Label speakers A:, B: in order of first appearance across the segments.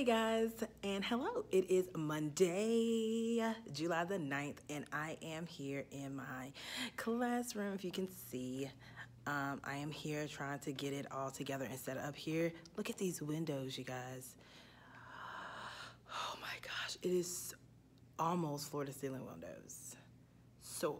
A: Hey guys, and hello. It is Monday, July the 9th, and I am here in my classroom. If you can see, I am here trying to get it all together and set up here. Look at these windows, you guys. Oh my gosh, it is almost floor to ceiling windows.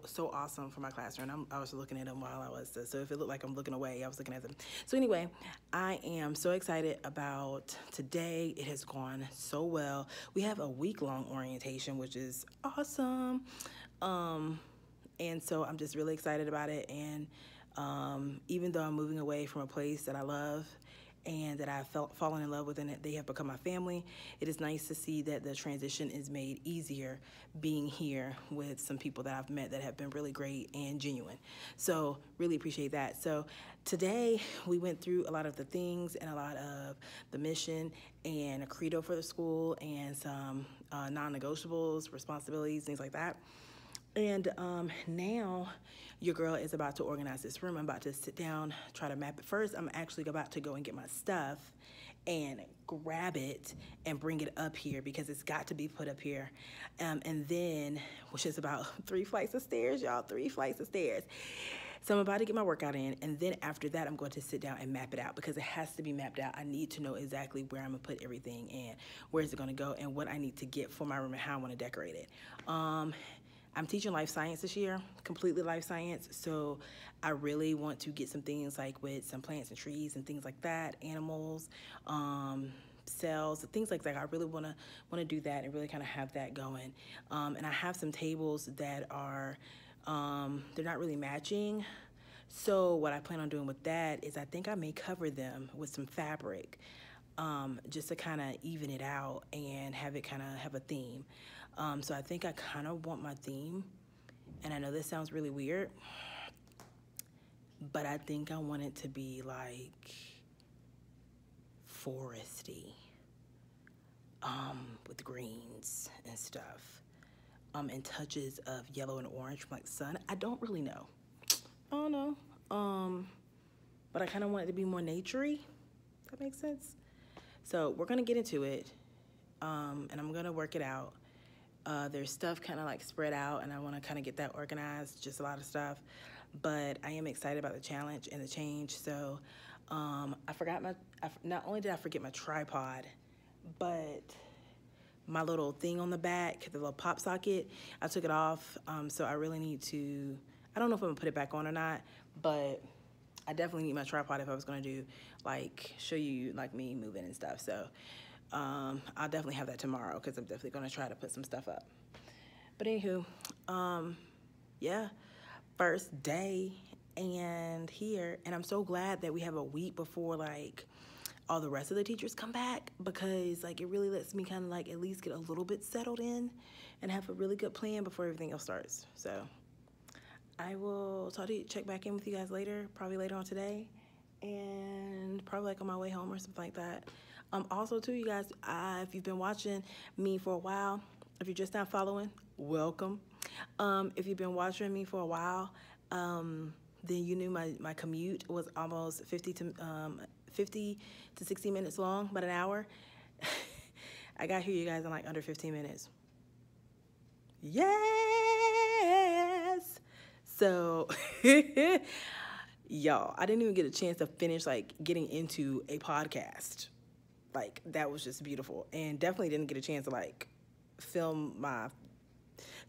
A: So awesome for my classroom. I was looking at them while I was, so if it looked like I'm looking away, I was looking at them. So anyway, I am so excited about today. It has gone so well. We have a week-long orientation, which is awesome. And so I'm just really excited about it. And even though I'm moving away from a place that I love and that I've fallen in love with, and that they have become my family, it is nice to see that the transition is made easier being here with some people that I've met that have been really great and genuine. So really appreciate that. So today we went through a lot of the things and a lot of the mission and a credo for the school and some non-negotiables, responsibilities, things like that. And now your girl is about to organize this room. I'm about to sit down, try to map it. First, I'm actually about to go and get my stuff and grab it and bring it up here because it's got to be put up here. And then, which is about 3 flights of stairs, y'all, 3 flights of stairs. So I'm about to get my workout in, and then after that, I'm going to sit down and map it out because it has to be mapped out. I need to know exactly where I'm gonna put everything and where is it gonna go and what I need to get for my room and how I wanna decorate it. I'm teaching life science this year, completely life science, so I really want to get some things like with some plants and trees and things like that, animals, cells, things like that. I really want to do that and really kind of have that going. And I have some tables that are, they're not really matching. So what I plan on doing with that is I think I may cover them with some fabric just to kind of even it out and have it kind of have a theme. So I think I kind of want my theme, and I know this sounds really weird, but I think I want it to be like foresty, with greens and stuff, and touches of yellow and orange from like the sun. I don't really know. I don't know. But I kind of want it to be more naturey. That makes sense. So we're gonna get into it, and I'm gonna work it out. There's stuff kind of like spread out, and I want to kind of get that organized, just a lot of stuff. But I am excited about the challenge and the change. So I forgot not only did I forget my tripod, but my little thing on the back, the little pop socket, I took it off. So I really need to, I don't know if I'm gonna put it back on or not, but I definitely need my tripod if I was gonna do like, show you like me moving and stuff. So I'll definitely have that tomorrow because I'm definitely going to try to put some stuff up. But anywho, yeah, first day and here. And I'm so glad that we have a week before like all the rest of the teachers come back because like it really lets me kind of like at least get a little bit settled in and have a really good plan before everything else starts. So I will check back in with you guys later, probably later on today, and probably like on my way home or something like that. Also, too, you guys, if you've been watching me for a while, if you're just now following, welcome. If you've been watching me for a while, then you knew my commute was almost 50 to 60 minutes long, about an hour. I got here, you guys, in like under 15 minutes. Yes! So, y'all, I didn't even get a chance to finish like getting into a podcast. Like, that was just beautiful. And definitely didn't get a chance to, like, film my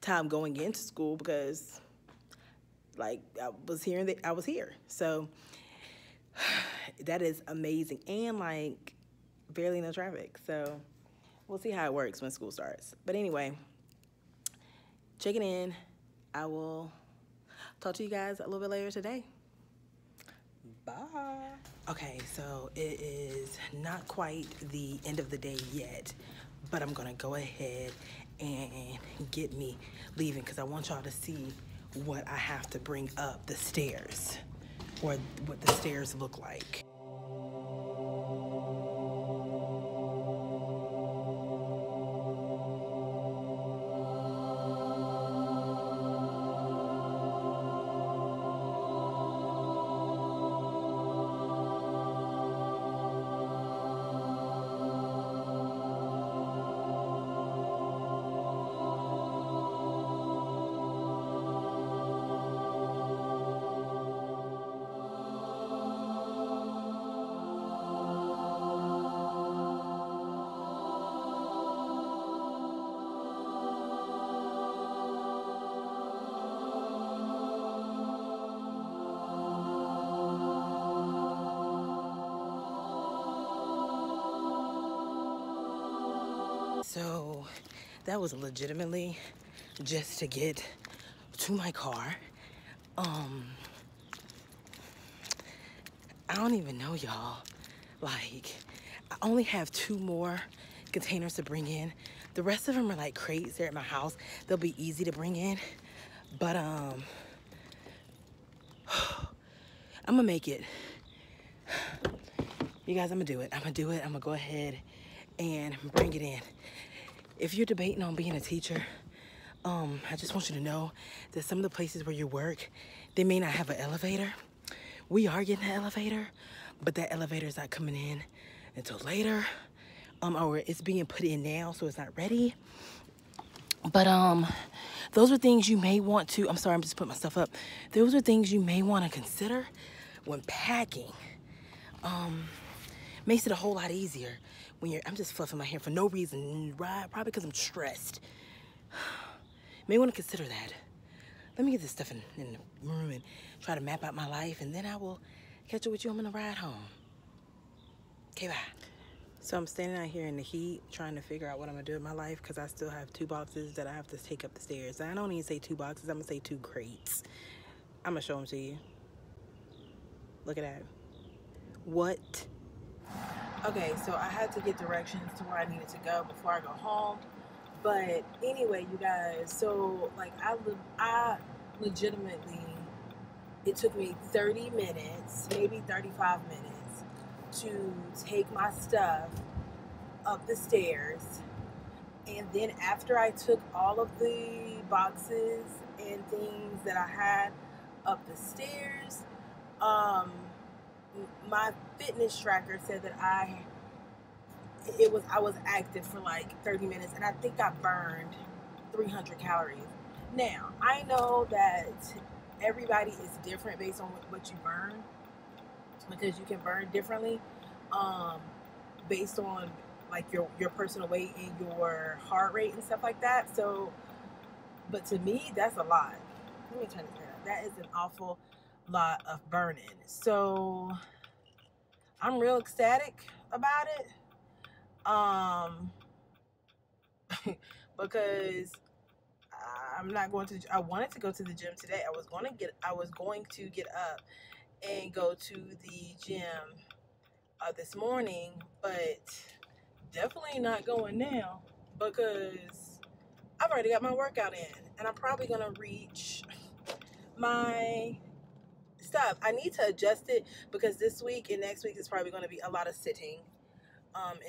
A: time going into school because, like, I was here. So, that is amazing. And, like, barely no traffic. So, we'll see how it works when school starts. But anyway, checking in. I will talk to you guys a little bit later today. Bye. Okay, so it is not quite the end of the day yet, but I'm gonna go ahead and get me leaving because I want y'all to see what I have to bring up the stairs or what the stairs look like. so that was legitimately just to get to my car. I don't even know, y'all. Like, I only have 2 more containers to bring in. The rest of them are like crates. They're at my house. They'll be easy to bring in. But I'm gonna make it. You guys, I'm gonna do it. I'm gonna go ahead and bring it in. If you're debating on being a teacher, I just want you to know that some of the places where you work, they may not have an elevator. We are getting an elevator, but that elevator is not coming in until later. Or it's being put in now, so it's not ready. But those are things you may want to, I'm sorry, I'm just putting my stuff up. Those are things you may want to consider when packing. Makes it a whole lot easier when I'm just fluffing my hair for no reason, right? Probably because I'm stressed. May want to consider that. Let me get this stuff in the room and try to map out my life, and then I will catch up with you on the ride home. Okay, bye. So I'm standing out here in the heat trying to figure out what I'm going to do with my life because I still have 2 boxes that I have to take up the stairs. And I don't even say 2 boxes. I'm going to say 2 crates. I'm going to show them to you. Look at that. What? Okay, so I had to get directions to where I needed to go before I go home. But anyway, you guys, so like I legitimately, it took me 30 minutes, maybe 35 minutes to take my stuff up the stairs. And then after I took all of the boxes and things that I had up the stairs, my fitness tracker said that I was active for like 30 minutes, and I think I burned 300 calories. Now, I know that everybody is different based on what you burn, because you can burn differently based on like your personal weight and your heart rate and stuff like that. So, but to me, that's a lot. Let me turn this around. That is an awful lot of burning. So I'm real ecstatic about it. Because I'm not going to. I wanted to go to the gym today. I was going to get up and go to the gym this morning, but definitely not going now because I've already got my workout in, and I'm probably gonna reach my stuff. I need to adjust it because this week and next week is probably going to be a lot of sitting.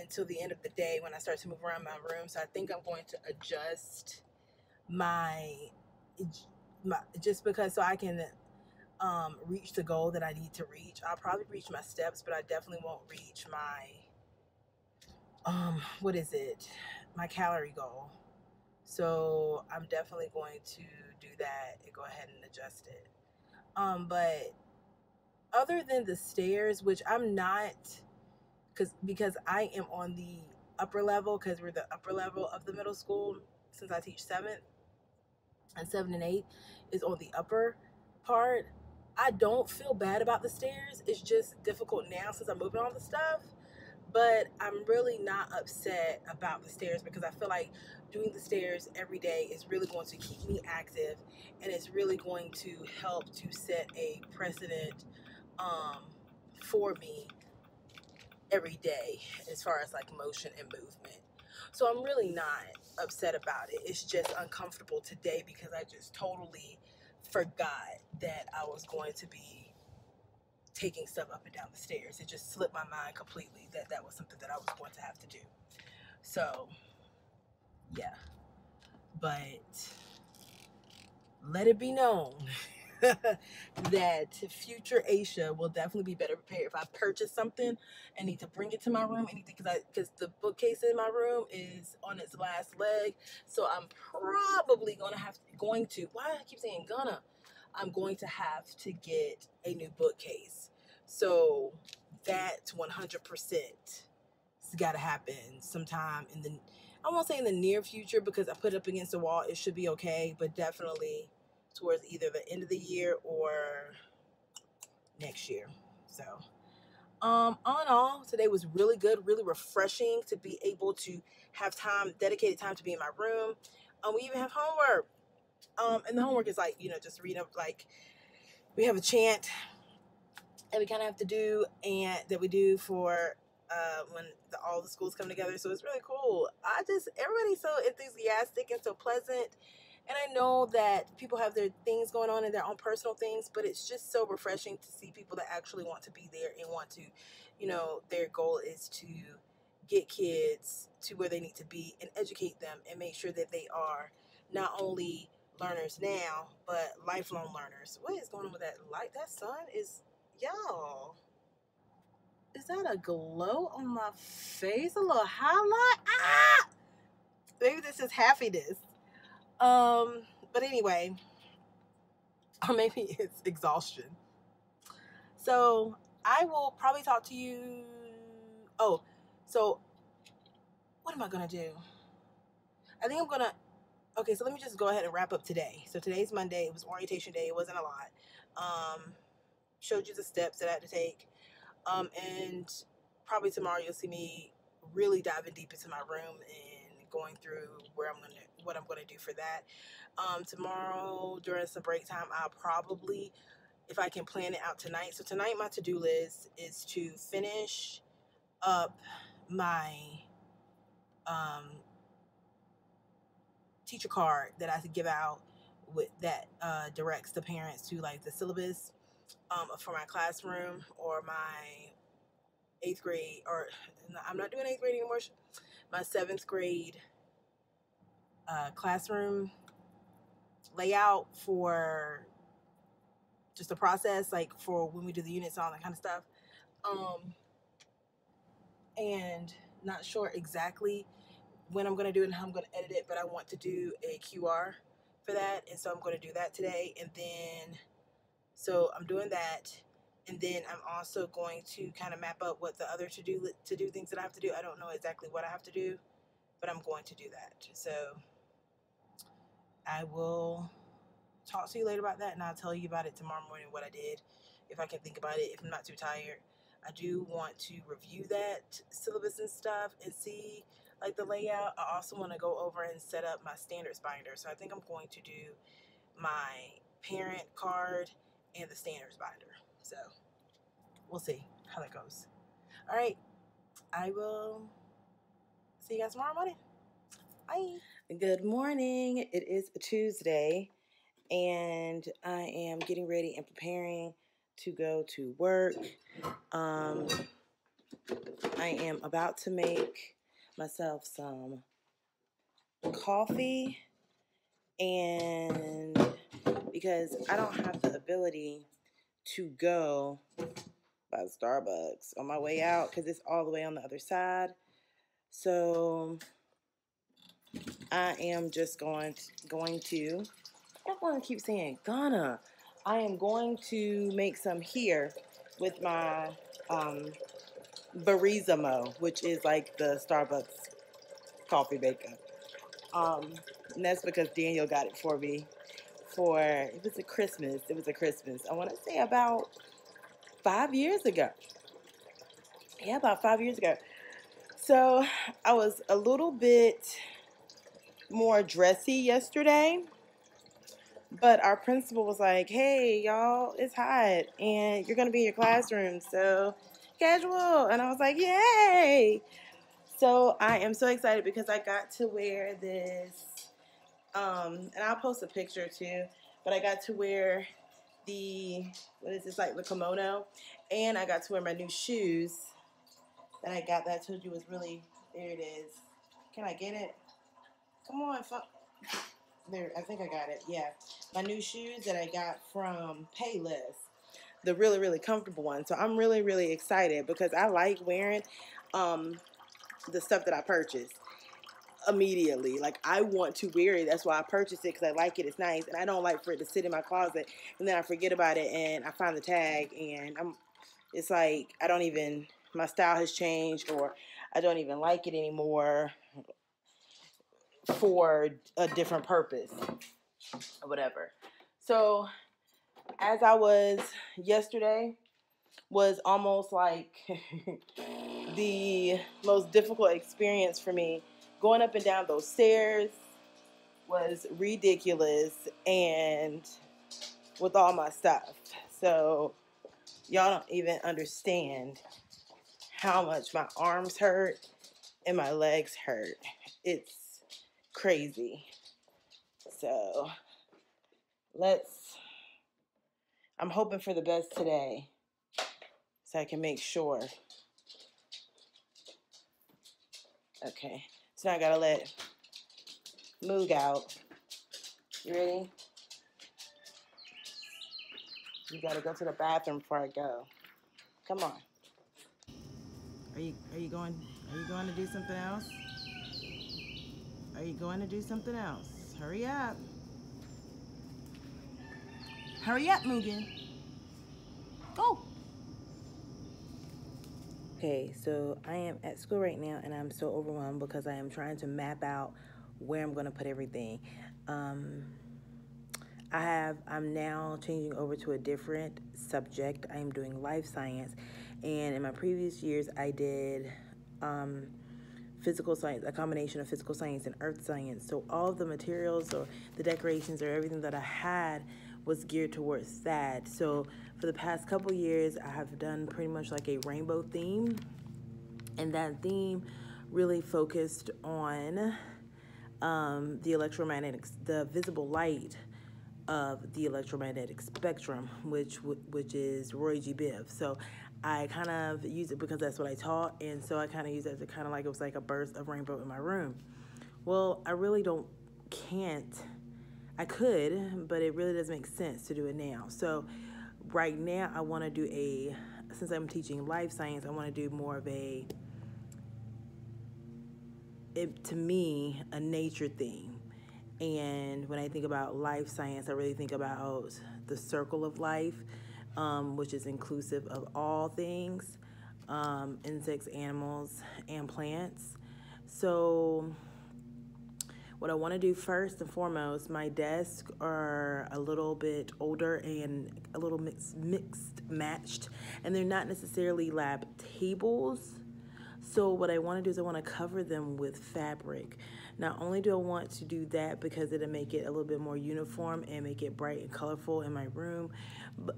A: Until the end of the day when I start to move around my room. So I think I'm going to adjust my just because so I can reach the goal that I need to reach. I'll probably reach my steps, but I definitely won't reach my my calorie goal. So I'm definitely going to do that and go ahead and adjust it. But other than the stairs, which I'm not, because I am on the upper level, because we're the upper level of the middle school, since I teach 7th, and 7 and 8 is on the upper part. I don't feel bad about the stairs. It's just difficult now since I'm moving all the stuff, but I'm really not upset about the stairs because I feel like doing the stairs every day is really going to keep me active, and it's really going to help to set a precedent for me every day as far as like motion and movement. So I'm really not upset about it. It's just uncomfortable today because I just totally forgot that I was going to be taking stuff up and down the stairs. It just slipped my mind completely that that was something that I was going to have to do. So yeah, but let it be known that future Aisha will definitely be better prepared. If I purchase something and need to bring it to my room, anything, because the bookcase in my room is on its last leg, so I'm probably going to I'm going to have to get a new bookcase. So that 100% has got to happen sometime I won't say in the near future because I put it up against the wall. It should be okay, but definitely towards either the end of the year or next year. So All in all, today was really good, really refreshing to be able to have time, dedicated time to be in my room. We even have homework. And the homework is like, just read up, like, we have a chant that we kind of have to do, and that we do for when all the schools come together. So it's really cool. Everybody's so enthusiastic and so pleasant. And I know that people have their things going on and their own personal things, but it's just so refreshing to see people that actually want to be there and want to, their goal is to get kids to where they need to be and educate them and make sure that they are not only learners now, but lifelong learners. What is going on with that light? That sun is, y'all, is that a glow on my face? A little highlight? Ah! Maybe this is happiness. But anyway, or maybe it's exhaustion. So I will probably talk to you. Oh, so what am I gonna do? I think I'm gonna. Okay, so let me just go ahead and wrap up today. So today's Monday. It was orientation day. It wasn't a lot. Showed you the steps that I had to take. And probably tomorrow you'll see me really diving deep into my room and going through what I'm gonna do for that. Tomorrow during some break time, I'll probably, if I can plan it out tonight. So tonight my to-do list is to finish up my teacher card that I give out with that directs the parents to like the syllabus for my classroom or my 8th grade, or I'm not doing 8th grade anymore, my 7th grade classroom layout for just the process, like for when we do the units and all that kind of stuff. And not sure exactly when I'm going to do it and how I'm going to edit it, but I want to do a QR for that. And so I'm going to do that today. And then, so I'm doing that. And then I'm also going to kind of map up what the other to do things that I have to do. I don't know exactly what I have to do, but I'm going to do that. So I will talk to you later about that, and I'll tell you about it tomorrow morning, what I did, if I can think about it, if I'm not too tired. I do want to review that syllabus and stuff and see like the layout. I also want to go over and set up my standards binder. So I think I'm going to do my parent card and the standards binder. So we'll see how that goes. All right. I will see you guys tomorrow morning. Bye. Good morning. It is Tuesday, and I am getting ready and preparing to go to work. I am about to make myself some coffee, and because I don't have the ability to go by Starbucks on my way out because it's all the way on the other side. So I am just going to I don't want to keep saying gonna. I am going to make some here with my Barismo, which is like the Starbucks coffee maker. And that's because Daniel got it for me it was a Christmas. I want to say about 5 years ago. Yeah, about 5 years ago. So I was a little bit more dressy yesterday, but our principal was like, hey, y'all, it's hot, and you're going to be in your classroom, so casual. And I was like, yay! So I am so excited because I got to wear this, and I'll post a picture too, but I got to wear what is this, like the kimono, and I got to wear my new shoes that I got that I told you was really, there it is. Can I get it? Come on, there, I think I got it, yeah. My new shoes that I got from Payless, the really, really comfortable ones. So I'm really, really excited because I like wearing the stuff that I purchased immediately. Like, I want to wear it. That's why I purchased it, because I like it. It's nice, and I don't like for it to sit in my closet and then I forget about it and I find the tag and it's like my style has changed, or I don't even like it anymore for a different purpose or whatever. So as I was yesterday, was almost like the most difficult experience for me. Going up and down those stairs was ridiculous, and with all my stuff. So y'all don't even understand how much my arms hurt and my legs hurt. It's crazy. So I'm hoping for the best today so I can make sure. Okay, so now I gotta let Moog out. You ready? You gotta go to the bathroom before I go. Come on. Are you going to do something else? Are you going to do something else? Hurry up. Hurry up, Mugen. Go. Okay, so I am at school right now and I'm so overwhelmed because I am trying to map out where I'm going to put everything. I'm now changing over to a different subject. I'm doing life science, and in my previous years I did physical science, a combination of physical science and earth science. So all of the materials or the decorations or everything that I had was geared towards that. So for the past couple years, I have done pretty much like a rainbow theme, and that theme really focused on the visible light of the electromagnetic spectrum, which is Roy G. Biv. So I kind of use it because that's what I taught, and so I kind of use it to kind of like it was like a burst of rainbow in my room. Well, I really can't. I could, but it really doesn't make sense to do it now. So right now I want to do since I'm teaching life science, I want to do more of to me, a nature theme. And when I think about life science, I really think about the circle of life, which is inclusive of all things, insects, animals, and plants. So what I want to do first and foremost, my desks are a little bit older and a little matched, and they're not necessarily lab tables. So what I want to do is I want to cover them with fabric. Not only do I want to do that because it'll make it a little bit more uniform and make it bright and colorful in my room,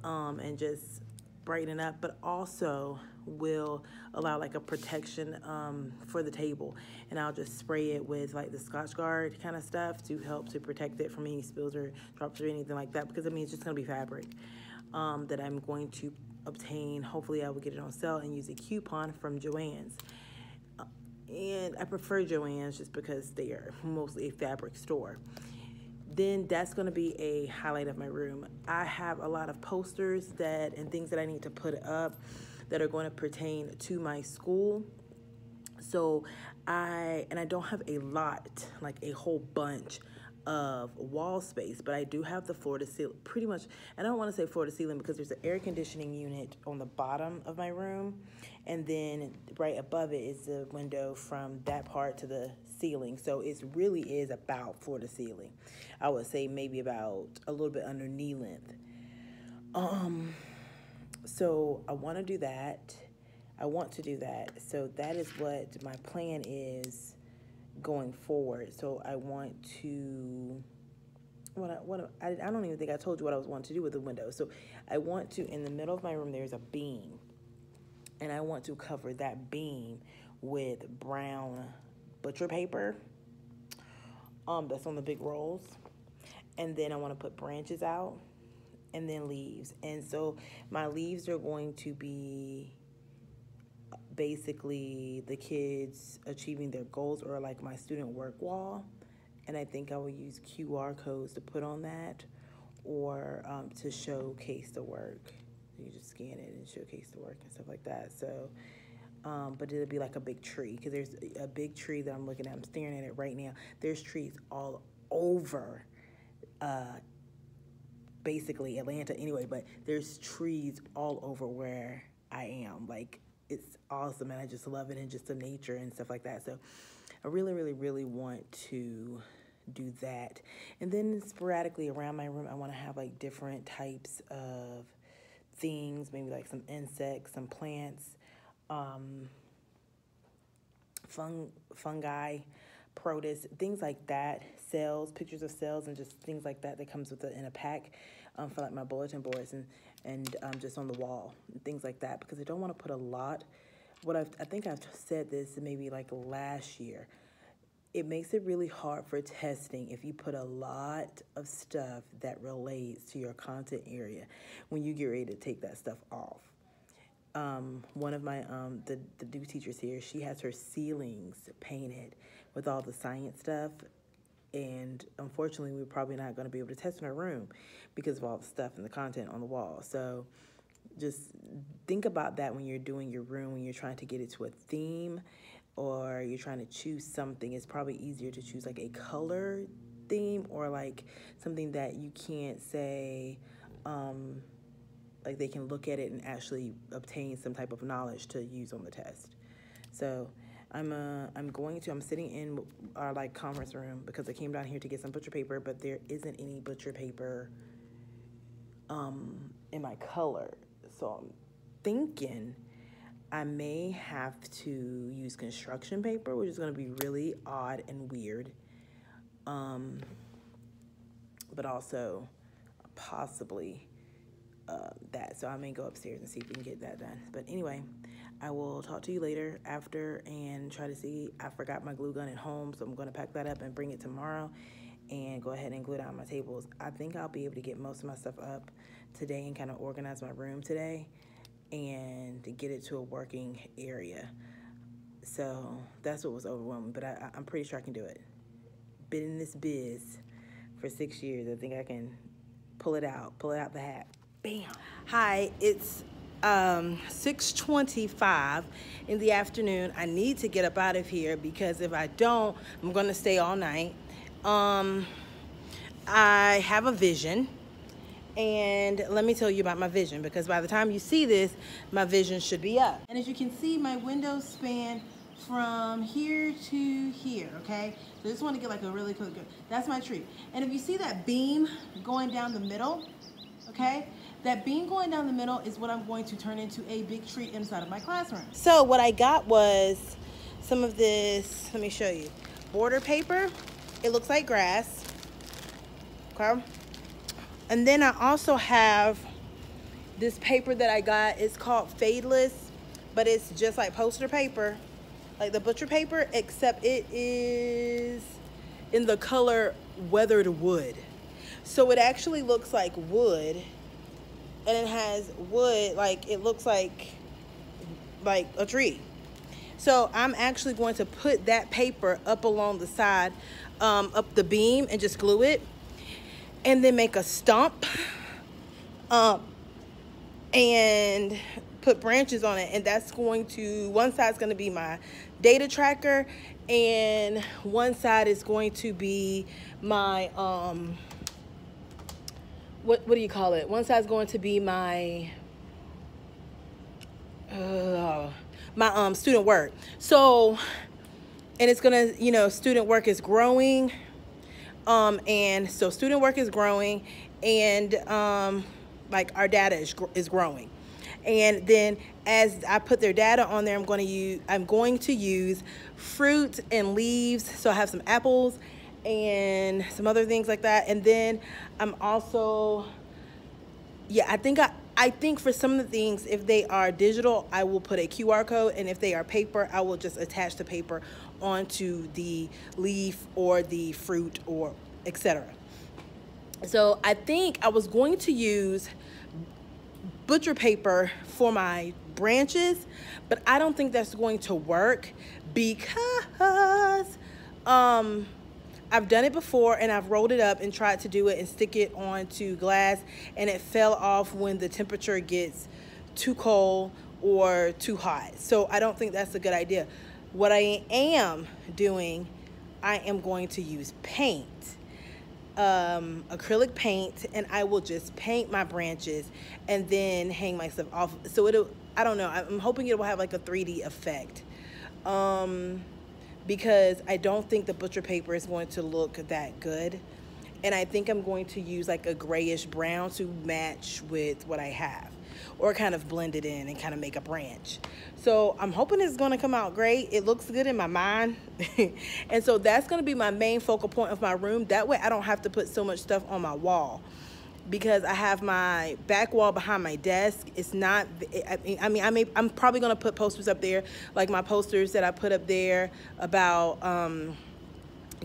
A: and just brighten up, but also will allow like a protection for the table. And I'll just spray it with like the Scotch Guard kind of stuff to help to protect it from any spills or drops or anything like that, because I mean it's just going to be fabric that I'm going to obtain. Hopefully I will get it on sale and use a coupon from Joann's. And I prefer Joann's just because they are mostly a fabric store. Then that's going to be a highlight of my room. I have a lot of posters and things that I need to put up that are going to pertain to my school. So I don't have a lot, like a whole bunch of wall space, but I do have the floor to ceiling, pretty much. I don't want to say floor to ceiling because there's an air conditioning unit on the bottom of my room, and then right above it is the window from that part to the ceiling. So it really is about floor to ceiling. I would say maybe about a little bit under knee length. So I want to do that. So that is what my plan is going forward. So I want to, I don't even think I told you what I was wanting to do with the window. So I want to, in the middle of my room, there's a beam, and I want to cover that beam with brown butcher paper that's on the big rolls. And then I want to put branches out and then leaves. And so my leaves are going to be basically the kids achieving their goals, or like my student work wall. And I think I will use QR codes to put on that, or to showcase the work. You just scan it and showcase the work and stuff like that. So, but it'll be like a big tree, because there's a big tree that I'm looking at. I'm staring at it right now. There's trees all over basically Atlanta anyway, but there's trees all over where I am. Like, it's awesome, and I just love it, and just the nature and stuff like that. So I really, really, really want to do that. And then sporadically around my room, I want to have like different types of things, maybe like some insects, some plants, fungi, produce, things like that, cells, pictures of cells, and just things like that that comes with it in a pack for like my bulletin boards and just on the wall, and things like that, because I don't want to put a lot. I think I've said this maybe like last year. It makes it really hard for testing if you put a lot of stuff that relates to your content area when you get ready to take that stuff off. One of my, the new teachers here, she has her ceilings painted with all the science stuff. And unfortunately, we're probably not going to be able to test in our room because of all the stuff and the content on the wall. So just think about that when you're doing your room, when you're trying to get it to a theme, or you're trying to choose something. It's probably easier to choose like a color theme, or like something that you can't say, like they can look at it and actually obtain some type of knowledge to use on the test. So I'm sitting in our like conference room because I came down here to get some butcher paper, but there isn't any butcher paper in my color. So I'm thinking I may have to use construction paper, which is going to be really odd and weird, but also possibly that. So I may go upstairs and see if we can get that done. But anyway, I will talk to you later after and try to see. I forgot my glue gun at home, so I'm going to pack that up and bring it tomorrow and go ahead and glue down my tables. I think I'll be able to get most of my stuff up today and kind of organize my room today and to get it to a working area. So that's what was overwhelming, but I'm pretty sure I can do it. Been in this biz for 6 years. I think I can pull it out the hat. Bam. Hi, it's 6:25 in the afternoon. I need to get up out of here because if I don't, I'm going to stay all night. I have a vision. And let me tell you about my vision, because by the time you see this, my vision should be up. And as you can see, my windows span from here to here, okay? So I just want to get like a really good, that's my tree. And if you see that beam going down the middle, okay? That beam going down the middle is what I'm going to turn into a big tree inside of my classroom. So what I got was some of this, let me show you, border paper. It looks like grass, okay? And then I also have this paper that I got. It's called Fadeless, but it's just like poster paper, like the butcher paper, except it is in the color weathered wood. So it actually looks like wood, and it has wood, like it looks like a tree. So I'm actually going to put that paper up along the side, up the beam, and just glue it. And then make a stump and put branches on it. And that's going to, one side's going to be my data tracker, and one side is going to be my, what do you call it? One side's going to be my, student work. So, and it's going to, student work is growing. And so student work is growing, and like our data is growing. And then as I put their data on there, I'm going to use fruit and leaves. So I have some apples and some other things like that. And then I'm also, I think for some of the things, if they are digital, I will put a QR code, and if they are paper, I will just attach the paper onto the leaf or the fruit or etc. So I think I was going to use butcher paper for my branches, but I don't think that's going to work because I've done it before, and I've rolled it up and tried to do it and stick it onto glass, and it fell off when the temperature gets too cold or too hot. So I don't think that's a good idea. What I am doing, I am going to use paint, acrylic paint, and I will just paint my branches and then hang my stuff off. So I don't know, I'm hoping it will have like a 3D effect. Because I don't think the butcher paper is going to look that good. And I think I'm going to use like a grayish brown to match with what I have. or kind of blend it in and kind of make a branch. So I'm hoping it's going to come out great. It looks good in my mind. And so that's going to be my main focal point of my room. That way I don't have to put so much stuff on my wall, because I have my back wall behind my desk. It's not, I'm probably going to put posters up there, like my posters that I put up there about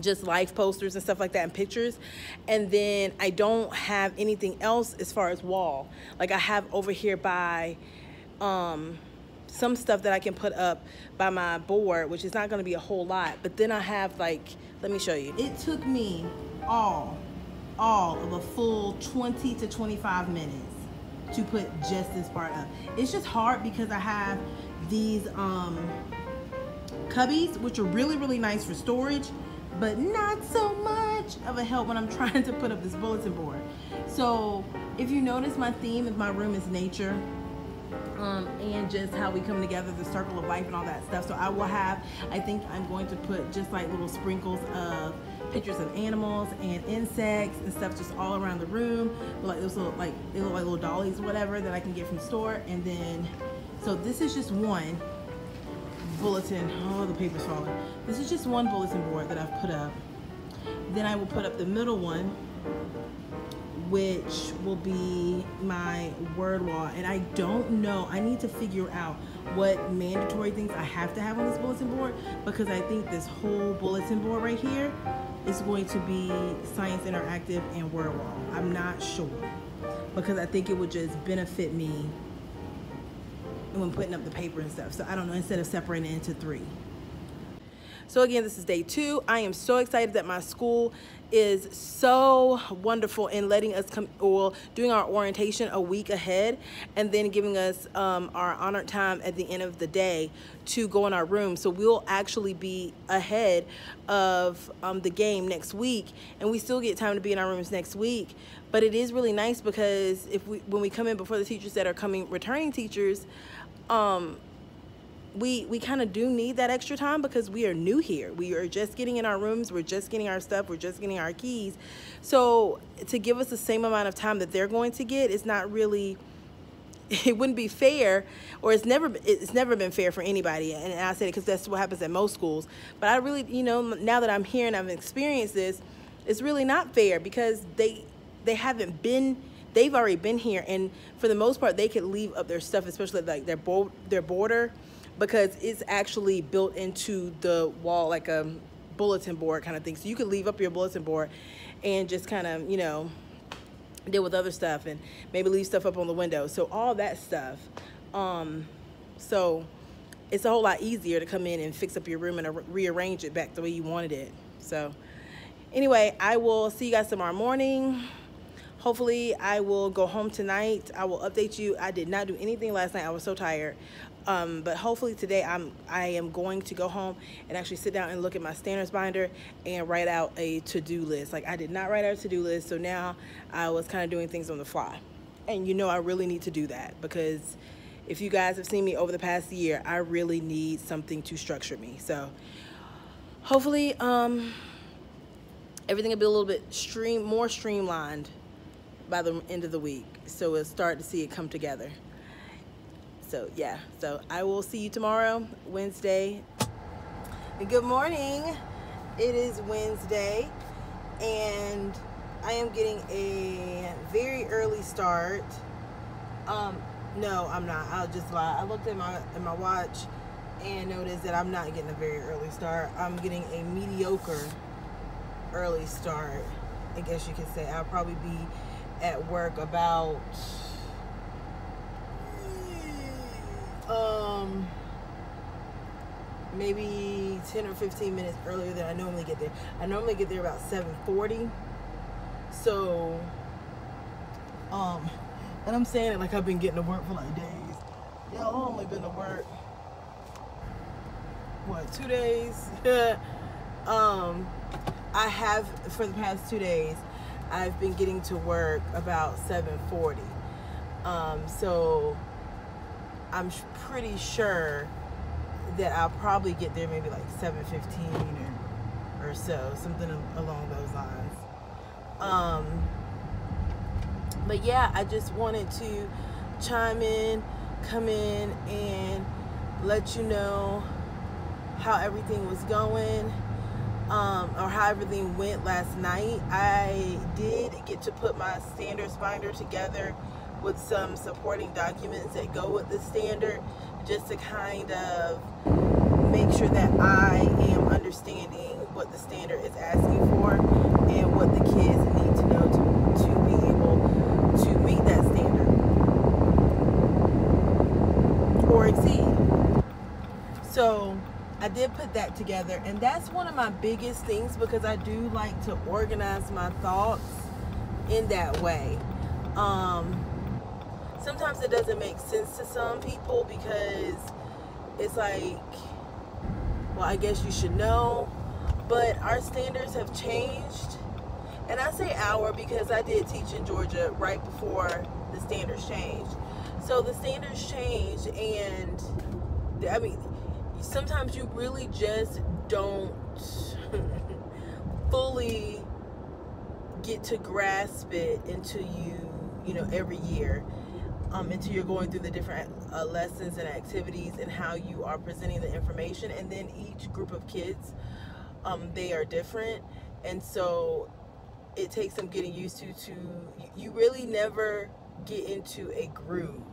A: just life posters and stuff like that, and pictures. And then I don't have anything else as far as wall. Like I have over here by some stuff that I can put up by my board, which is not going to be a whole lot. But then I have, like, let me show you. It took me all of a full 20 to 25 minutes to put just this part up. It's just hard because I have these cubbies, which are really, really nice for storage, but not so much of a help when I'm trying to put up this bulletin board. So if you notice, my theme of my room is nature, and just how we come together, the circle of life and all that stuff. So I will have, I think I'm going to put just like little sprinkles of pictures of animals and insects and stuff just all around the room. Like those little, like, they look like little dollies or whatever that I can get from the store. And then, so this is just one bulletin. Oh, the paper's falling. This is just one bulletin board that I've put up. Then I will put up the middle one, which will be my word wall. And I don't know, I need to figure out what mandatory things I have to have on this bulletin board, because I think this whole bulletin board right here is going to be Science Interactive and word wall. I'm not sure, because I think it would just benefit me when putting up the paper and stuff. So I don't know, instead of separating it into 3. So again, this is day 2. I am so excited that my school is so wonderful in letting us come, or doing our orientation a week ahead, and then giving us our honored time at the end of the day to go in our room. So we'll actually be ahead of the game next week, and we still get time to be in our rooms next week. But it is really nice, because when we come in before the teachers that are returning teachers, we kind of do need that extra time, because we are new here. We are just getting in our rooms. We're just getting our stuff. We're just getting our keys. So to give us the same amount of time that they're going to get is not really, it wouldn't be fair, or it's never been fair for anybody. And I said it because that's what happens at most schools. But I really, you know, now that I'm here and I've experienced this, it's really not fair, because they've already been here, and for the most part they could leave up their stuff, especially like their border, because it's actually built into the wall like a bulletin board kind of thing. So you could leave up your bulletin board and just kind of, you know, deal with other stuff, and maybe leave stuff up on the window. So all that stuff. So it's a whole lot easier to come in and fix up your room and rearrange it back the way you wanted it. So anyway, I will see you guys tomorrow morning. Hopefully I will go home tonight. I will update you. I did not do anything last night. I was so tired. But hopefully today I am going to go home and actually sit down and look at my standards binder and write out a to-do list. Like, I did not write out a to-do list, so now I was kind of doing things on the fly. And you know, I really need to do that, because if you guys have seen me over the past year, I really need something to structure me. So hopefully everything will be a little bit more streamlined by the end of the week, so we'll start to see it come together. So yeah, so I will see you tomorrow, Wednesday. And good morning. It is Wednesday, and I am getting a very early start. No, I'm not. I'll just lie. I looked at my watch and noticed that I'm not getting a very early start. I'm getting a mediocre early start, I guess you could say. I'll probably be at work about maybe 10 or 15 minutes earlier than I normally get there. I normally get there about 7:40. So and I'm saying it like I've been getting to work for like days. Yeah, I've only been to work, what, 2 days? I have, for the past 2 days, I've been getting to work about 7:40. So I'm pretty sure that I'll probably get there maybe like 7:15 or so, something along those lines. But yeah, I just wanted to chime in, come in, and let you know how everything was going, or how everything went last night. I did get to put my standards binder together with some supporting documents that go with the standard, just to kind of make sure that I am understanding what the standard is asking for and what the kids need to know to be able to meet that standard or exceed. So I did put that together, and that's one of my biggest things, because I do like to organize my thoughts in that way. Sometimes it doesn't make sense to some people, because it's like, well, I guess you should know, but our standards have changed. And I say our because I did teach in Georgia right before the standards changed. So the standards changed, and I mean, sometimes you really just don't fully get to grasp it until you know, every year, until you're going through the different lessons and activities and how you are presenting the information. And then each group of kids, they are different, and so it takes some getting used to you really never get into a groove,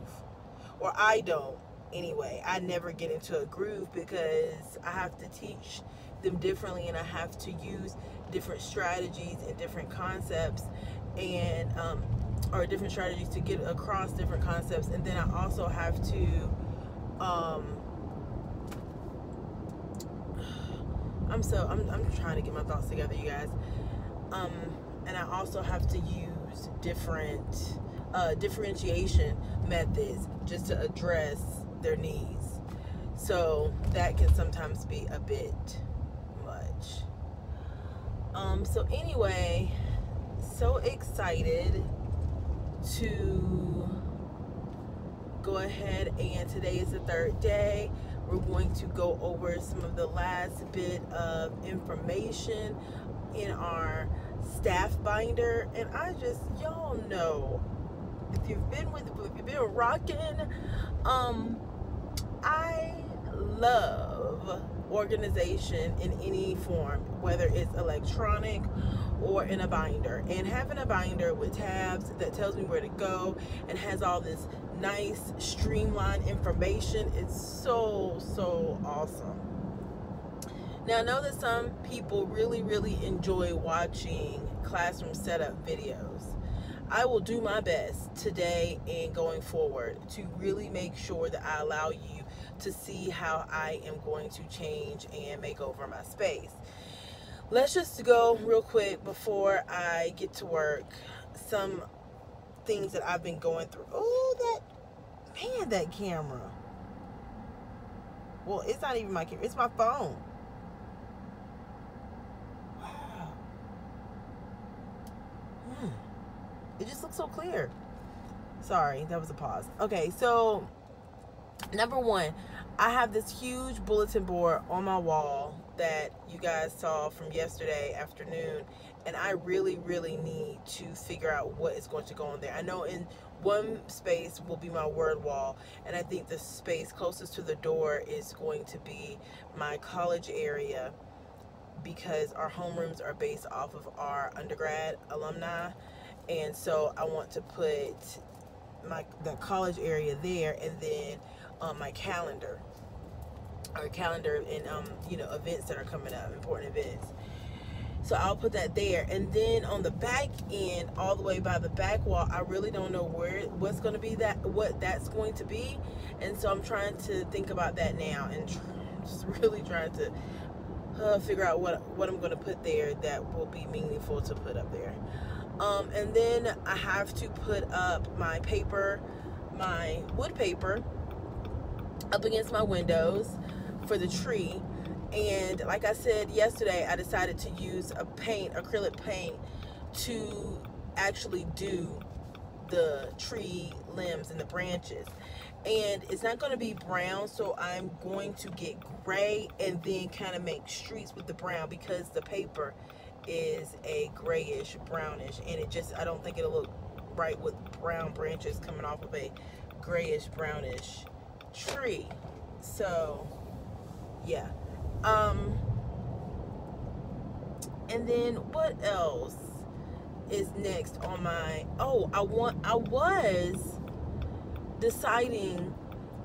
A: or I don't anyway. I never get into a groove, because I have to teach them differently, and I have to use different strategies and different concepts, and or different strategies to get across different concepts. And then I also have to I'm trying to get my thoughts together, you guys. And I also have to use different differentiation methods just to address their needs. So that can sometimes be a bit much. So anyway, so excited to go ahead, and today is the third day. We're going to go over some of the last bit of information in our staff binder. And I just, y'all know, if you've been rocking, I love organization in any form, whether it's electronic or in a binder. And having a binder with tabs that tells me where to go and has all this nice streamlined information, it's so awesome. Now, I know that some people really enjoy watching classroom setup videos. I will do my best today and going forward to really make sure that I allow you to see how I am going to change and make over my space. Let's just go real quick before I get to work. Some things that I've been going through. Oh, that camera. Well, it's not even my camera, it's my phone. Wow. It just looks so clear. Sorry, that was a pause. Okay, so number one, I have this huge bulletin board on my wall that you guys saw from yesterday afternoon, and I really need to figure out what is going to go on there. I know in one space will be my word wall, and I think the space closest to the door is going to be my college area, because our homerooms are based off of our undergrad alumni. And so I want to put the college area there, and then my calendar, and you know, events that are coming up, important events. So I'll put that there. And then on the back end, all the way by the back wall, I really don't know what's going to be what that's going to be. And so I'm trying to think about that now, and just really trying to figure out what I'm going to put there that will be meaningful to put up there. And then I have to put up my wood paper up against my windows for the tree. And like I said yesterday, I decided to use acrylic paint to actually do the tree limbs and the branches. And it's not going to be brown, so I'm going to get gray and then kind of make streaks with the brown, because the paper is a grayish brownish, and I don't think it'll look right with brown branches coming off of a grayish brownish tree. So yeah. And then what else is next on my, I was deciding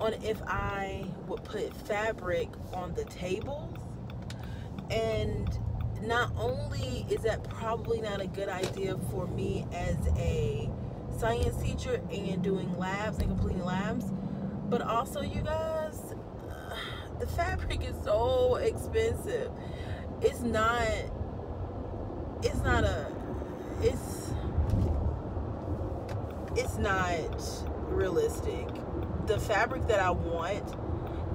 A: on if I would put fabric on the tables. And not only is that probably not a good idea for me as a science teacher and doing labs and completing labs, but also, you guys, the fabric is so expensive. It's not realistic. The fabric that I want,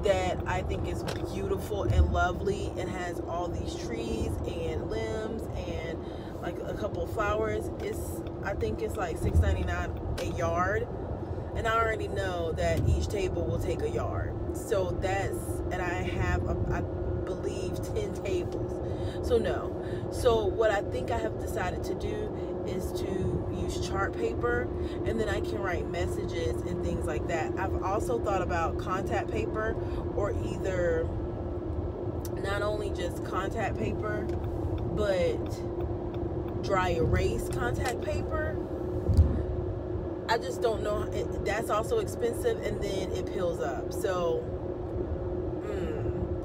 A: that I think is beautiful and lovely and has all these trees and limbs and like a couple of flowers, I think it's like $6.99 a yard, and I already know that each table will take a yard. So and I have I believe 10 tables. So no. So what I think I have decided to do is to use chart paper, and then I can write messages and things like that. I've also thought about contact paper, or either not only just contact paper, but dry erase contact paper. I just don't know. That's also expensive, and then it peels up. So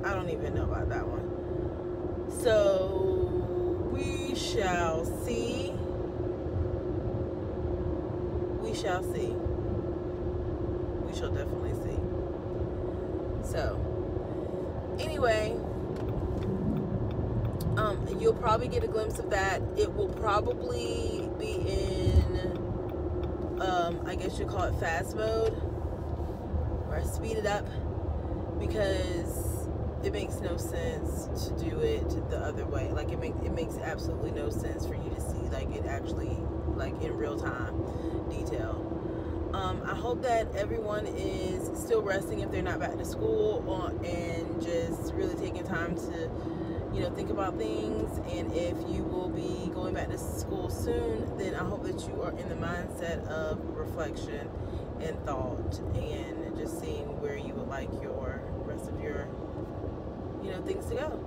A: I don't even know about that one. So we shall see. We shall see. We shall definitely see. So anyway, you'll probably get a glimpse of that. It will probably be in, I guess you call it fast mode, or speed it up, because it makes no sense to do it the other way. Like it makes absolutely no sense for you to see like it actually like in real time detail. I hope that everyone is still resting if they're not back to school, and just really taking time to, think about things. And if you will be going back to school soon, then I hope that you are in the mindset of reflection and thought, and just seeing where you would like your rest of your things to go.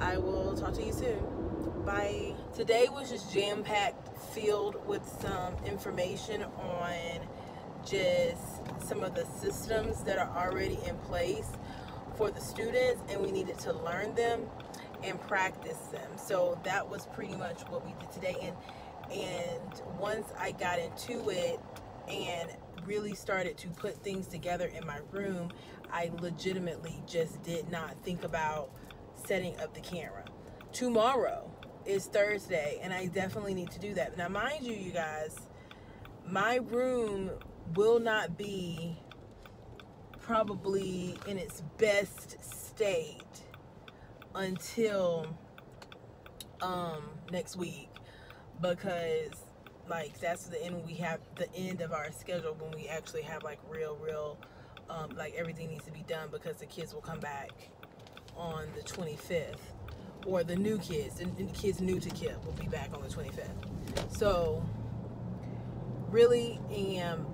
A: I will talk to you soon. Bye. Today was just jam-packed, filled with some information on just some of the systems that are already in place for the students, and we needed to learn them and practice them. So that was pretty much what we did today. And once I got into it and really started to put things together in my room, I legitimately just did not think about setting up the camera. Tomorrow is Thursday, and I definitely need to do that. Now, mind you, you guys, my room will not be probably in its best state until next week, because like that's the end. We have the end of our schedule when we actually have like real like everything needs to be done, because the kids will come back on the 25th, or the new kids, and the kids new to KIPP will be back on the 25th. So really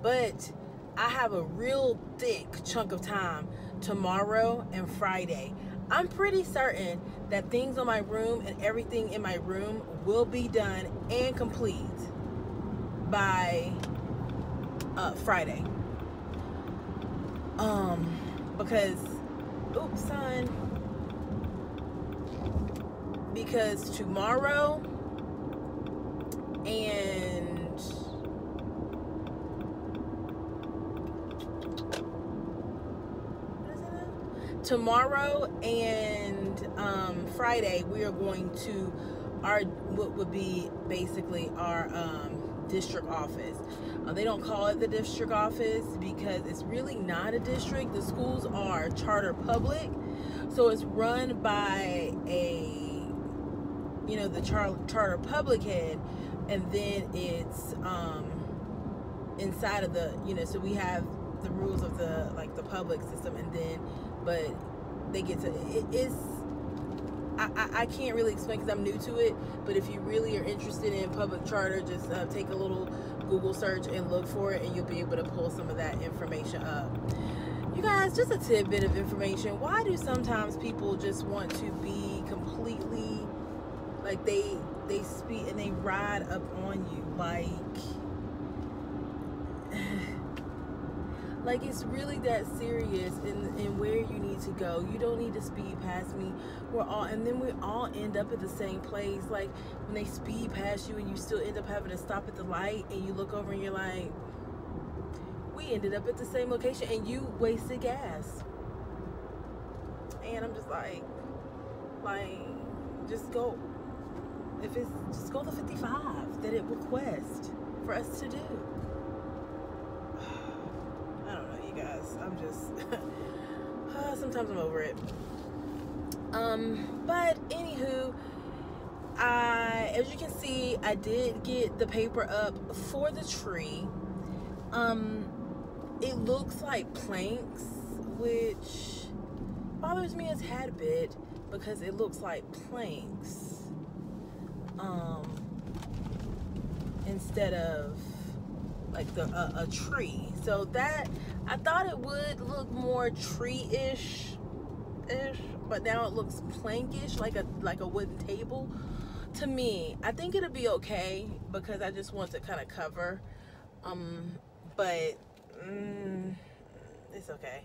A: but I have a real thick chunk of time tomorrow and Friday. I'm pretty certain that things on my room and everything in my room will be done and complete by Friday. Because, oops, son. Because tomorrow and Friday, we are going to what would be basically our district office. They don't call it the district office because it's really not a district. The schools are charter public, so it's run by the charter public head, and then it's inside of the so we have the rules of the public system, and then but they get to I can't really explain because I'm new to it, but if you really are interested in public charter, just take a little Google search and look for it, and you'll be able to pull some of that information up. You guys, just a tidbit of information. Why do sometimes people just want to be completely, like, they speak and they ride up on you, like it's really that serious in where you need to go. You don't need to speed past me. And then we all end up at the same place. Like when they speed past you and you still end up having to stop at the light, and you look over and you're like, we ended up at the same location and you wasted gas. And I'm just like just go. Just go the 55 that it requests for us to do. I don't know, you guys. I'm just sometimes I'm over it. But anywho, as you can see, I did get the paper up for the tree. It looks like planks, which bothers me a tad bit because it looks like planks instead of like a tree. So that, I thought it would look more tree-ish, but now it looks plankish, like a wooden table. To me, I think it'll be okay because I just want to kind of cover. But it's okay.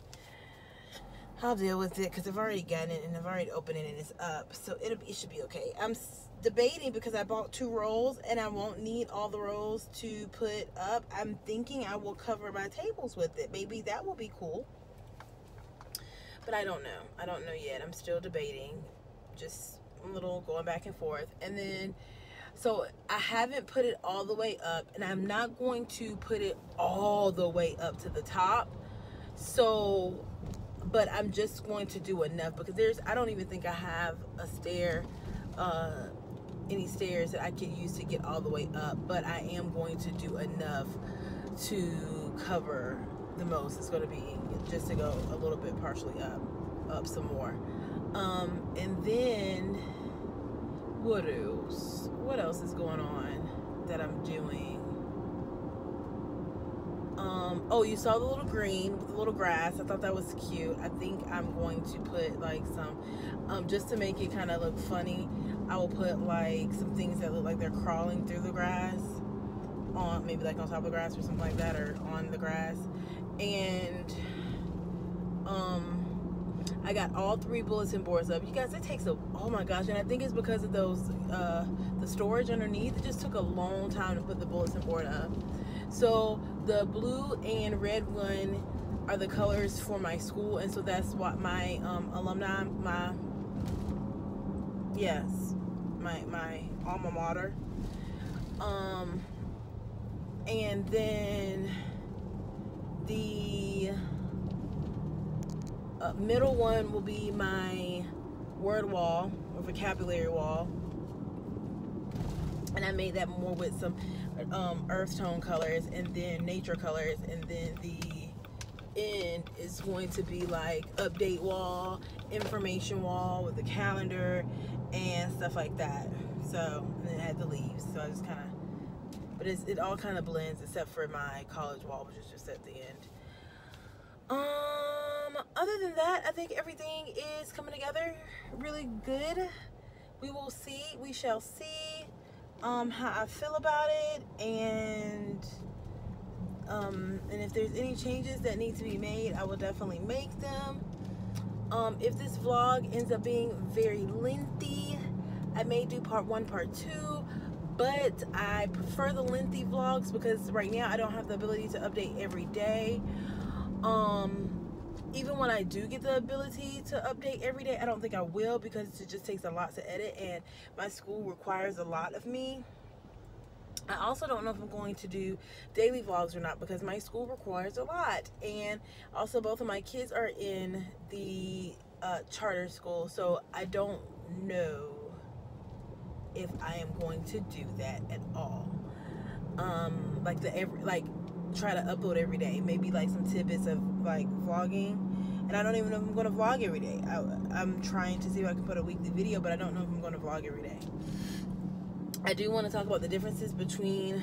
A: I'll deal with it because I've already gotten it and I've already opened it and it's up, so it should be okay. I'm debating because I bought 2 rolls and I won't need all the rolls to put up. I'm thinking I will cover my tables with it. Maybe that will be cool, but I don't know. I don't know yet. I'm still debating, just a little going back and forth. And then, so I haven't put it all the way up, and I'm not going to put it all the way up to the top. So, but I'm just going to do enough because I don't even think I have a stair, any stairs that I can use to get all the way up, but I am going to do enough to cover the most. It's going to be just to go a little bit partially up some more. And then what else is going on that I'm doing? Oh, you saw the little green with the little grass. I thought that was cute. I think I'm going to put like some, just to make it kind of look funny, I will put like some things that look like they're crawling through the grass, on maybe like on top of the grass or something like that, or on the grass. And I got all 3 bulletin boards up. You guys, it takes oh my gosh, and I think it's because of those the storage underneath. It just took a long time to put the bulletin board up. So the blue and red one are the colors for my school, and so that's what my alumni, my alma mater. And then the middle one will be my word wall or vocabulary wall, and I made that more with some earth tone colors and then nature colors. And then the end is going to be like update wall, information wall with the calendar and stuff like that. So, and then it had the leaves, so I just kind of, but it all kind of blends except for my college wall, which is just at the end. Other than that, I think everything is coming together really good. We will see, we shall see how I feel about it, and if there's any changes that need to be made, I will definitely make them. If this vlog ends up being very lengthy, I may do part 1, part 2, but I prefer the lengthy vlogs because right now I don't have the ability to update every day. Even when I do get the ability to update every day, I don't think I will because it just takes a lot to edit, and my school requires a lot of me. I also don't know if I'm going to do daily vlogs or not because my school requires a lot, and also both of my kids are in the charter school, so I don't know if I am going to do that at all. Try to upload every day, maybe like some tidbits of like vlogging And I don't even know if I'm going to vlog every day. I'm trying to see if I can put a weekly video, but I don't know if I'm going to vlog every day. I do want to talk about the differences between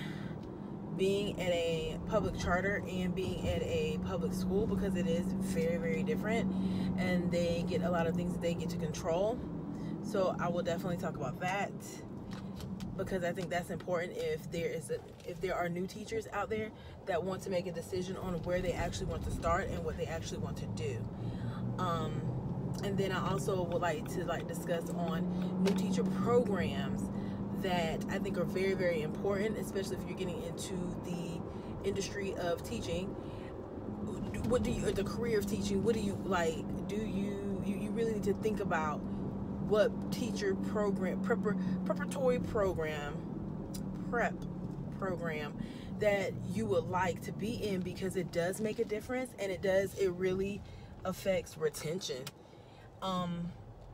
A: being at a public charter and being at a public school, because it is very, very different, and they get a lot of things that they get to control. So I will definitely talk about that, because I think that's important if there are new teachers out there that want to make a decision on where they actually want to start and what they actually want to do. And then I also would like to discuss on new teacher programs that I think are very, very important, especially if you're getting into the industry of teaching. What do you, the career of teaching, what do you like? Do you really need to think about what teacher program, preparatory program, prep program that you would like to be in, because it does make a difference, and it really affects retention.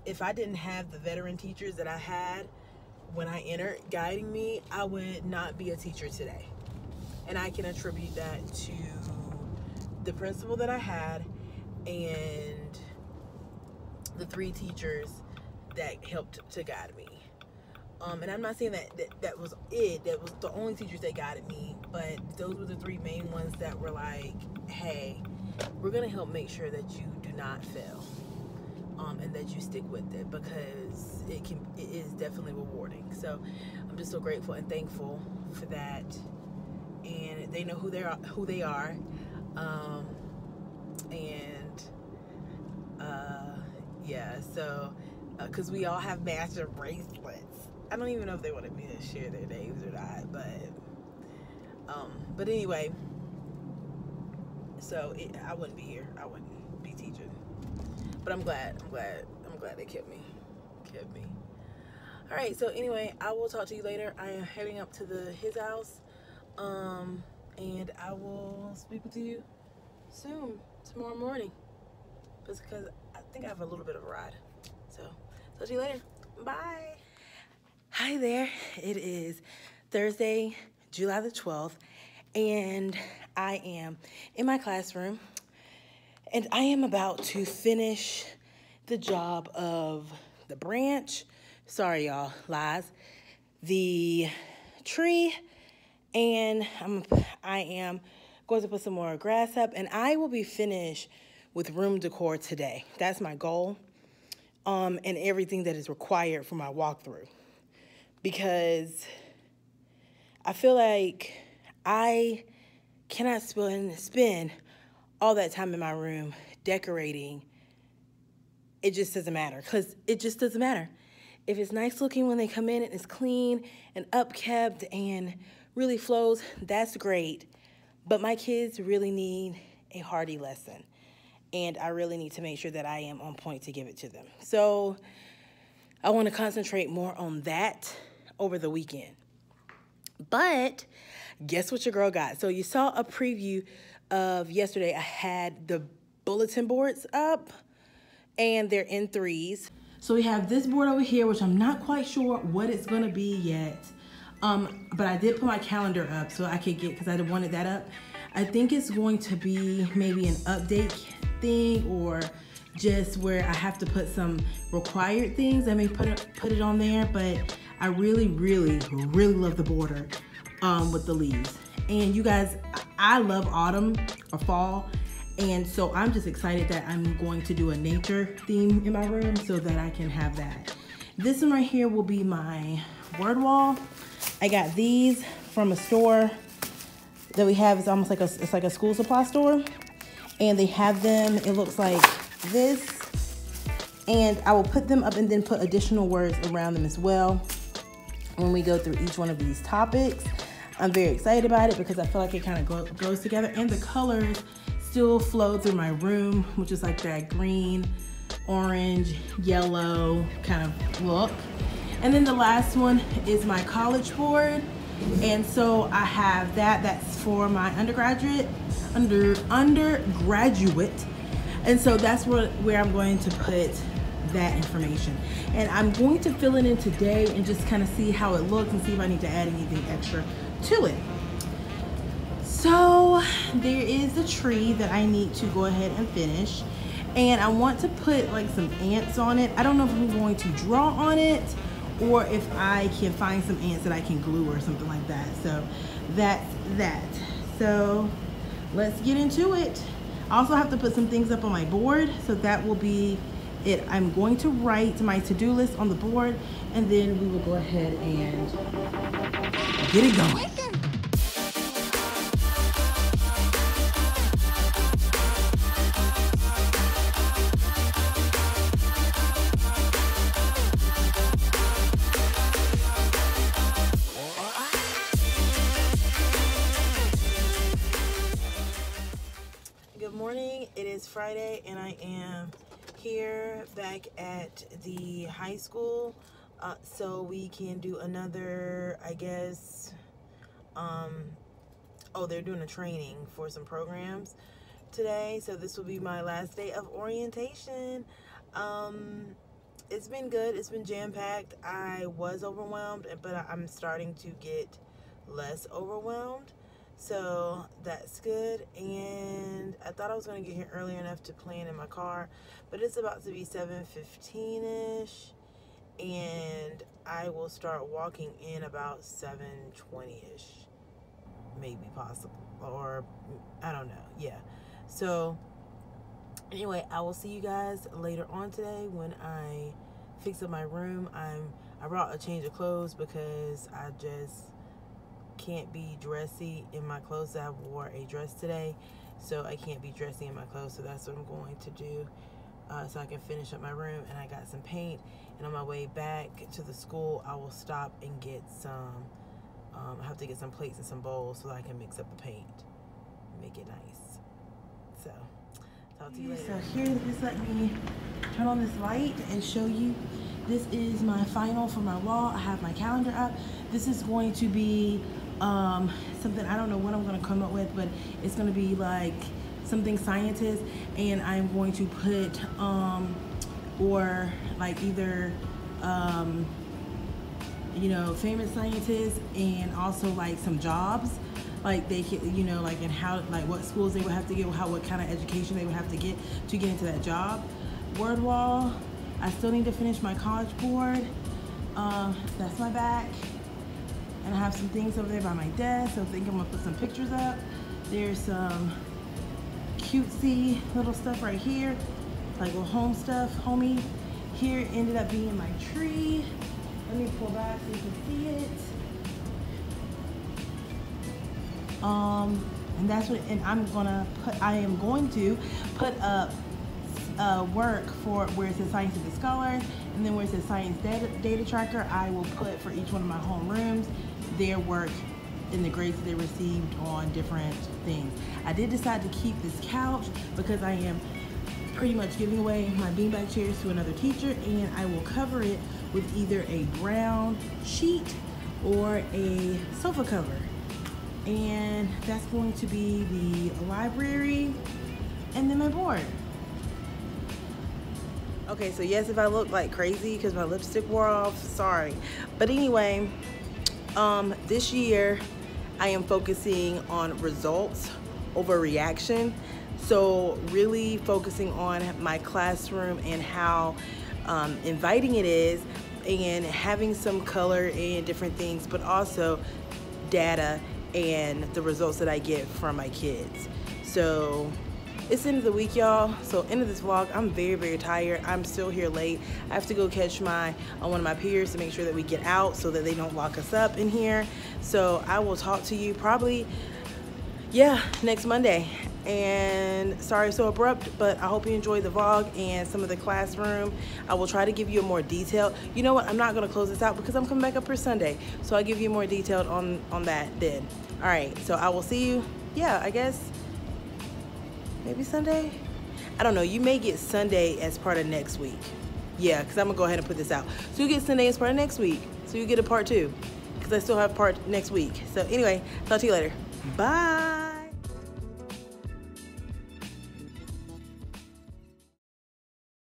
A: If I didn't have the veteran teachers that I had when I entered guiding me, I would not be a teacher today. And I can attribute that to the principal that I had and the 3 teachers that helped to guide me. And I'm not saying that was it, that was the only teachers that guided me, but those were the 3 main ones that were like, hey, we're gonna help make sure that you do not fail. And that you stick with it, because it is definitely rewarding. So I'm just so grateful and thankful for that, and they know who they are, yeah. So because we all have master bracelets. I don't even know if they wanted me to share their names or not, but anyway. So I wouldn't be here. I wouldn't be teaching. But I'm glad they kept me. All right, so anyway, I will talk to you later. I am heading up to his house, and I will speak with you soon, tomorrow morning, just because I think I have a little bit of a ride. So talk to you later. Bye. Hi there. It is Thursday, July the 12th, and I am in my classroom. And I am about to finish the job of the branch. Sorry, y'all, lies. The tree, and I am going to put some more grass up, and I will be finished with room decor today. That's my goal, and everything that is required for my walkthrough, because I feel like I cannot spend all that time in my room decorating. It just doesn't matter, because it just doesn't matter. If it's nice looking when they come in and it's clean and upkept and really flows, that's great. But my kids really need a hearty lesson, and I really need to make sure that I am on point to give it to them. So I want to concentrate more on that over the weekend. But guess what your girl got? So you saw a preview of yesterday. I had the bulletin boards up, and they're in 3s. So we have this board over here, which I'm not quite sure what it's gonna be yet, but I did put my calendar up so I could get, because I wanted that up. I think it's going to be maybe an update thing, or just where I have to put some required things. I may put it on there, but I really, really, really love the border with the leaves. And you guys, I love autumn or fall, and so I'm just excited that I'm going to do a nature theme in my room so that I can have that. This one right here will be my word wall. I got these from a store that we have. It's almost like it's like a school supply store, and they have them, it looks like this, and I will put them up and then put additional words around them as well when we go through each one of these topics. I'm very excited about it because I feel like it kind of goes together, and the colors still flow through my room, which is like that green, orange, yellow kind of look. And then the last one is my college board, and so I have that's for my undergraduate, and so that's where I'm going to put that information. And I'm going to fill it in today and just kind of see how it looks and see if I need to add anything extra to it. So there is the tree that I need to go ahead and finish, And I want to put like some ants on it. I don't know if I'm going to draw on it or if I can find some ants that I can glue or something like that. So that's that. So let's get into it. I also have to put some things up on my board, so that will be it. I'm going to write my to-do list on the board, and then we will go ahead and get it going. Good morning. It is Friday, and I am here back at the high school, so we can do another, I guess, oh, they're doing a training for some programs today, so this will be my last day of orientation. It's been good. It's been jam-packed. I was overwhelmed, but I'm starting to get less overwhelmed, so that's good. And I thought I was going to get here early enough to plan in my car, but it's about to be 7:15ish, and I will start walking in about 7:20ish, maybe, possible, or I don't know. Yeah, so anyway, I will see you guys later on today when I fix up my room. I brought a change of clothes because I just can't be dressy in my clothes. I wore a dress today, so I can't be dressy in my clothes, so that's what I'm going to do, so I can finish up my room. And I got some paint, and on my way back to the school I will stop and get some I have to get some plates and some bowls so that I can mix up the paint, make it nice. So talk to you later. So here, just let me turn on this light and show you. This is my final for my wall. I have my calendar up. This is going to be something, I don't know what I'm going to come up with, but it's going to be like something scientist, and I'm going to put or like either you know, famous scientists, and also like some jobs, like they can, you know, like, and how, like what schools they would have to get, what kind of education they would have to get into that job. Word wall, I still need to finish my college board. That's my back, and I have some things over there by my desk, so I think I'm gonna put some pictures up. There's some cutesy little stuff right here, like little home stuff. Homie here ended up being my tree. Let me pull back so you can see it. And that's what, and I am going to put up work for where it says Scientific Scholars, and then where it says Science Data Tracker, I will put for each one of my home rooms their work and the grades that they received on different things. I did decide to keep this couch because I am pretty much giving away my beanbag chairs to another teacher, and I will cover it with either a brown sheet or a sofa cover. And that's going to be the library, and then my board. Okay, so yes, if I look like crazy because my lipstick wore off, sorry. But anyway, this year I am focusing on results over reaction. So really focusing on my classroom and how inviting it is, and having some color and different things, but also data and the results that I get from my kids. So it's the end of the week, y'all. So end of this vlog. I'm very, very tired. I'm still here late. I have to go catch one of my peers to make sure that we get out so that they don't lock us up in here. So I will talk to you probably, yeah, next Monday. And sorry so abrupt, but I hope you enjoyed the vlog and some of the classroom. I will try to give you a more detailed, you know what, I'm not going to close this out because I'm coming back up for Sunday, so I'll give you more detailed on that then. All right, so I will see you, yeah, I guess maybe Sunday, I don't know. You may get Sunday as part of next week, yeah, because I'm gonna go ahead and put this out, so you get Sunday as part of next week, so you get a part 2 because I still have part next week. So anyway, talk to you later. Bye.